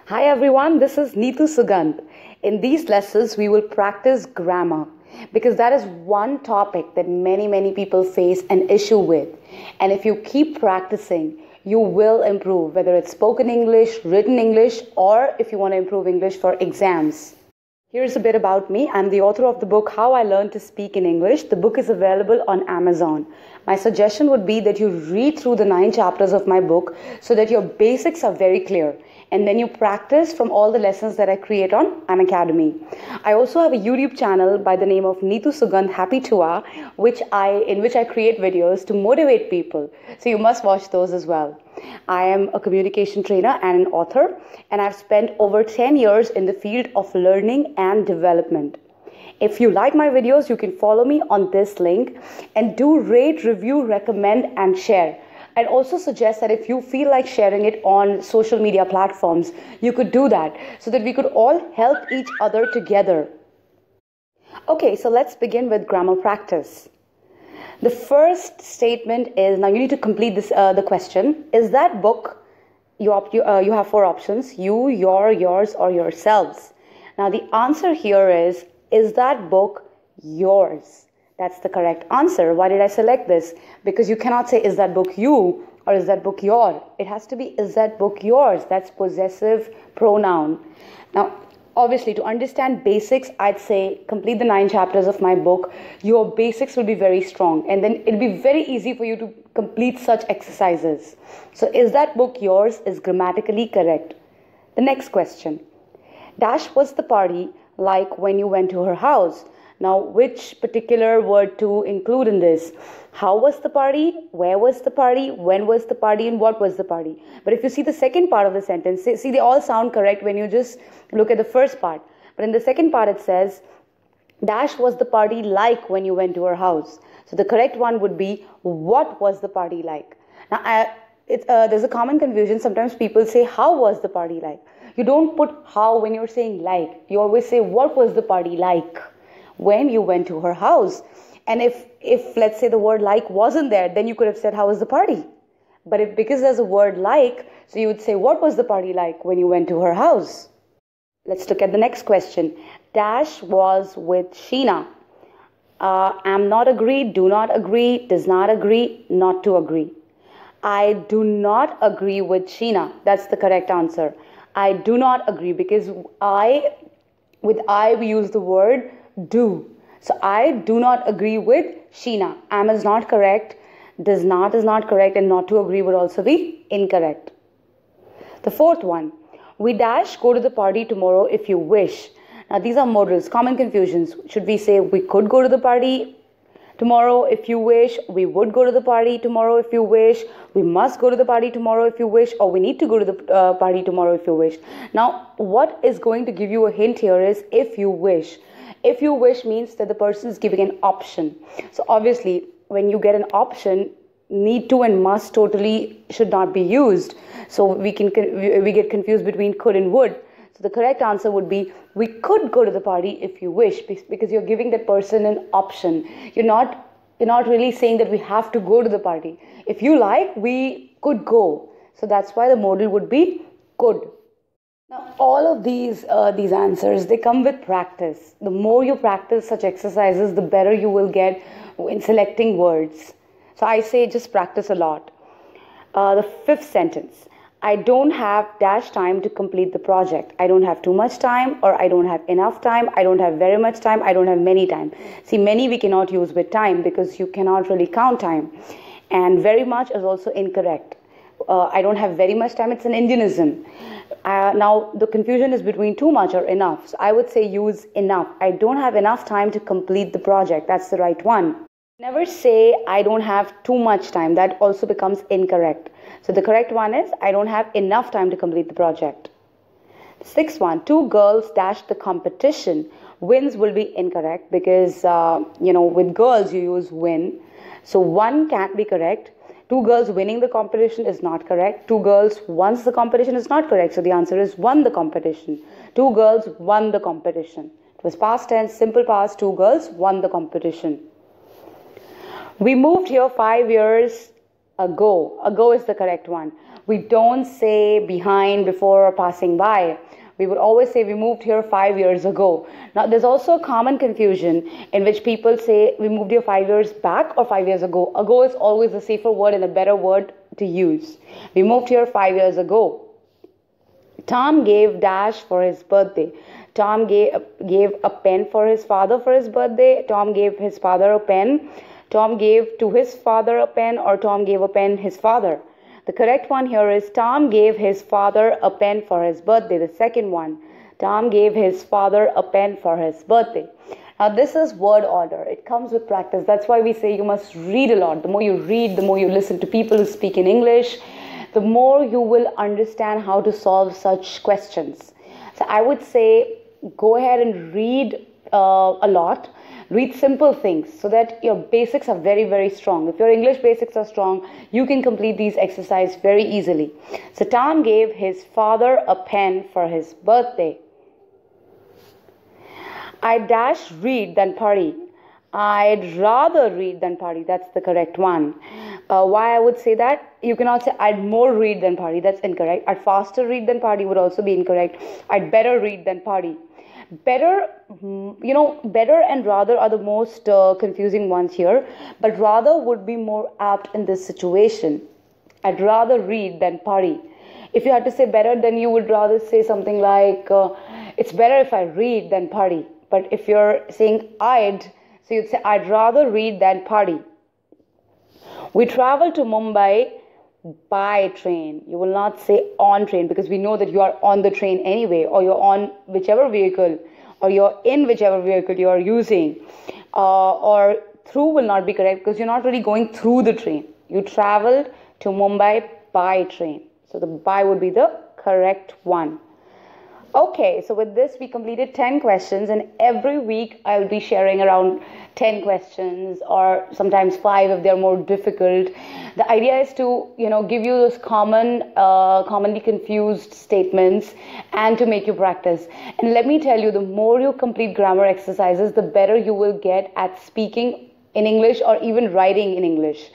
Hi everyone, this is Neetu Sugandh. In these lessons, we will practice grammar because that is one topic that many people face an issue with. And if you keep practicing, you will improve, whether it's spoken English, written English, or if you want to improve English for exams. Here's a bit about me. I'm the author of the book How I Learned to Speak in English. The book is available on Amazon. My suggestion would be that you read through the 9 chapters of my book so that your basics are very clear. And then you practice from all the lessons that I create on Unacademy. I also have a YouTube channel by the name of Neetu Sugandh Happy Tua, in which I create videos to motivate people. So you must watch those as well. I am a communication trainer and an author, and I've spent over 10 years in the field of learning and development. If you like my videos, you can follow me on this link and do rate, review, recommend, and share. I'd also suggest that if you feel like sharing it on social media platforms, you could do that so that we could all help each other together. Okay, so let's begin with grammar practice. The first statement is, now you need to complete this the question. Is that book, you have 4 options, you, your, yours, or yourselves. Now the answer here is that book yours? That's the correct answer. Why did I select this? Because you cannot say, is that book you or is that book your? It has to be, is that book yours? That's possessive pronoun. Now, obviously, to understand basics, I'd say complete the 9 chapters of my book. Your basics will be very strong. And then it'll be very easy for you to complete such exercises. So, is that book yours is grammatically correct. The next question. Dash was the party like when you went to her house. Now, which particular word to include in this? How was the party? Where was the party? When was the party? And what was the party? But if you see the second part of the sentence, see, they all sound correct when you just look at the first part. But in the second part, it says, Dash was the party like when you went to her house. So the correct one would be, what was the party like? Now, there's a common confusion. Sometimes people say, how was the party like? You don't put how when you're saying like. You always say, what was the party like when you went to her house? And if let's say the word like wasn't there, then you could have said, how was the party? But because there's a word like, so you would say, what was the party like when you went to her house? Let's look at the next question. Dash was with Sheena. Am not agree, do not agree, does not agree, not to agree. I do not agree with Sheena. That's the correct answer. I do not agree because with I we use the word do. So I do not agree with Sheena. Am is not correct, does not is not correct, and not to agree would also be incorrect. The fourth one, we dash go to the party tomorrow if you wish. Now these are modals, common confusions. Should we say we could go to the party tomorrow if you wish, we would go to the party tomorrow if you wish, we must go to the party tomorrow if you wish, or we need to go to the party tomorrow if you wish. Now what is going to give you a hint here is if you wish. If you wish means that the person is giving an option. So obviously, when you get an option, need to and must totally should not be used. So we get confused between could and would. So the correct answer would be, we could go to the party if you wish, because you're giving that person an option. You're not really saying that we have to go to the party. If you like, we could go. So that's why the modal would be could. Now, all of these answers, they come with practice. The more you practice such exercises, the better you will get in selecting words. So I say just practice a lot. The fifth sentence. I don't have dash time to complete the project. I don't have too much time, or I don't have enough time. I don't have very much time. I don't have many time. See, many we cannot use with time because you cannot really count time. And very much is also incorrect. I don't have very much time. It's an Indianism. Now, the confusion is between too much or enough. So I would say use enough. I don't have enough time to complete the project. That's the right one. Never say I don't have too much time. That also becomes incorrect. So the correct one is I don't have enough time to complete the project. The sixth one, 2 girls dash the competition. Wins will be incorrect because, with girls you use win. So 1 can't be correct. 2 girls winning the competition is not correct. 2 girls won the competition is not correct. So the answer is won the competition. 2 girls won the competition. It was past tense, simple past, 2 girls won the competition. We moved here 5 years ago. Ago is the correct one. We don't say behind, before, or passing by. We would always say we moved here 5 years ago. Now, there's also a common confusion in which people say we moved here 5 years back or 5 years ago. Ago is always a safer word and a better word to use. We moved here 5 years ago. Tom gave Dash for his birthday. Tom gave a pen for his father for his birthday. Tom gave his father a pen. Tom gave to his father a pen, or Tom gave a pen his father. The correct one here is Tom gave his father a pen for his birthday. The second one, Tom gave his father a pen for his birthday. Now, this is word order. It comes with practice. That's why we say you must read a lot. The more you read, the more you listen to people who speak in English, the more you will understand how to solve such questions. So I would say go ahead and read a lot. Read simple things so that your basics are very, very strong. If your English basics are strong, you can complete these exercises very easily. So Tom gave his father a pen for his birthday. I dash read than party. I'd rather read than party. That's the correct one. Why I would say that? You cannot say I'd more read than party. That's incorrect. I'd faster read than party would also be incorrect. I'd better read than party. Better, better and rather are the most confusing ones here. But rather would be more apt in this situation. I'd rather read than party. If you had to say better, then you would rather say something like, it's better if I read than party. But if you're saying so you'd say, I'd rather read than party. We travel to Mumbai by train. You will not say on train, because we know that you are on the train anyway, or you're on whichever vehicle, or you're in whichever vehicle you are using. Or through will not be correct, because you're not really going through the train. You traveled to Mumbai by train. So the by would be the correct one. Okay, so with this we completed 10 questions, and every week I'll be sharing around 10 questions, or sometimes 5 if they're more difficult. The idea is to, give you those commonly confused statements and to make you practice. And let me tell you, the more you complete grammar exercises, the better you will get at speaking in English or even writing in English.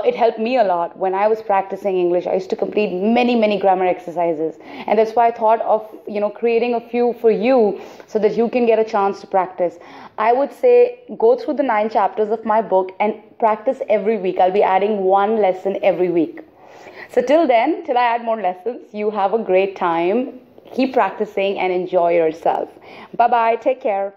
It helped me a lot when I was practicing English. I used to complete many grammar exercises, and that's why I thought of creating a few for you so that you can get a chance to practice. I would say go through the 9 chapters of my book and practice every week. I'll be adding 1 lesson every week. So till then, till I add more lessons, you have a great time. Keep practicing and enjoy yourself. Bye bye. Take care.